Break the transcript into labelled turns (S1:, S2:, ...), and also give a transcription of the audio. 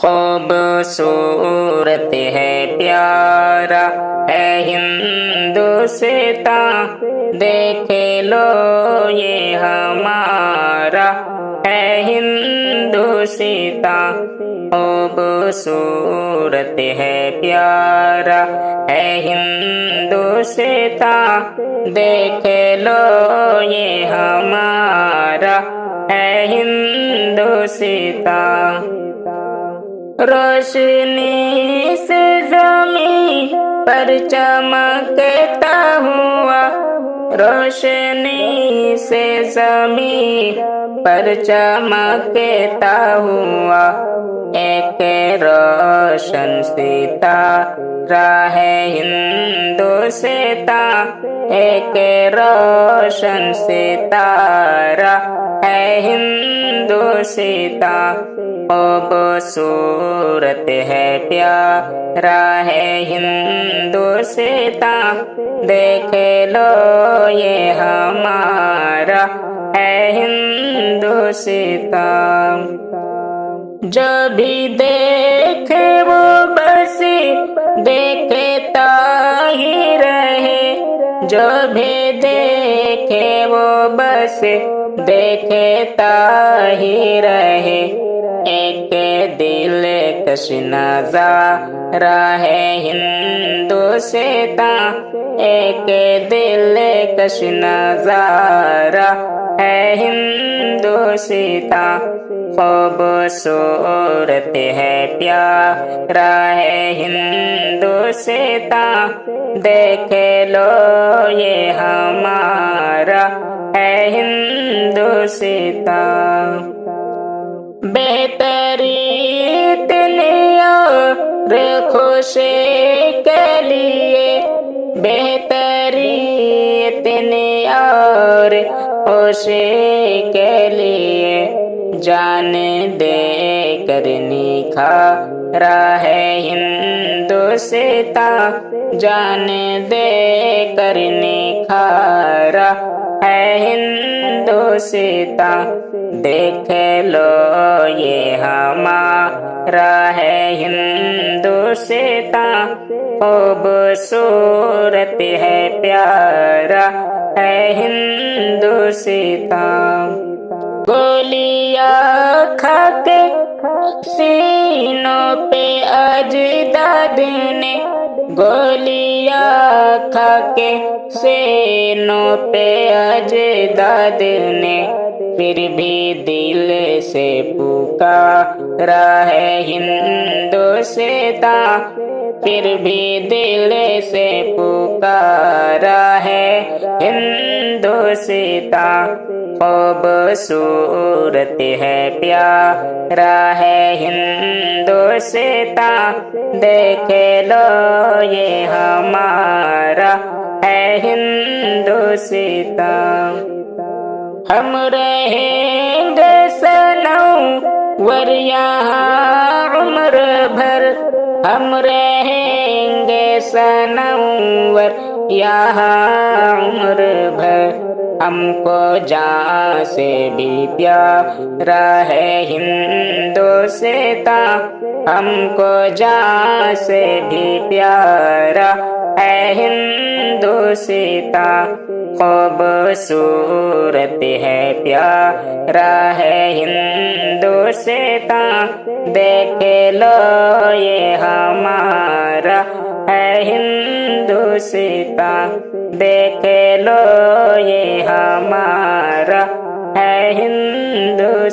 S1: खूबसूरत है प्यारा है हिंदुस्तां, देख लो ये हमारा है हिंदुस्तां। खूबसूरत है प्यारा है हिंदुस्तां, देख लो ये हमारा है हिंदुस्तां। रोशनी से ज़मीं पर चमकता हुआ, रोशनी से ज़मीं पर चमकता हुआ, एक रोशन सितारा है हिंदुस्तां, एक रोशन सितारा है हिंदुस्तां। खूबसूरत है प्यारा है हिंदुस्तां, देख लो ये हमारा है हिंदुस्तां। जो भी देखे वो बस देखता ही रहे, जो भी देखे वो बस देखता ही रहे। एक दिल कश नज़ारा है हिंदुस्तां, एक दिल कश नज़ारा है हिंदुस्तां। खूबसूरत है प्यारा है हिंदुस्तां, देख लो ये हमारा है हिंदुस्तां। बेहतरीन और खुशी के लिए, बेहतरीन और खुशी के लिए, जान दे कर निखारा है हिंदुस्तां, जान दे कर निखारा है हिंदुस्तां। देख लो ये हमारा है हिंदुस्तां, खूबसूरत है प्यारा है हिंदुस्तां। गोलियां खाके सीनों पे अजदाद ने, गोलियां खाके सीनों पे अजदाद ने, फिर भी दिल से पुकारा है हिंदुस्तां, फिर भी दिल से पुकारा है हिंदुस्तां। खूबसूरत है प्यारा है हिंदुस्तां, देख लो ये हमारा है हिंदुस्तां। हम रहेंगे सनौवर यहाँ उम्र भर, हम रहेंगे सनौवर यहाँ उम्र भर। हमको जान से भी प्यारा है हिंदुस्तां, हमको जान से भी प्यारा है हिंदुस्तां। खूबसूरत है प्यारा है हिंदुस्तां, देख लो ये हमारा है हिंदुस्तां, देख लो ये हमारा है हिंदुस्तां।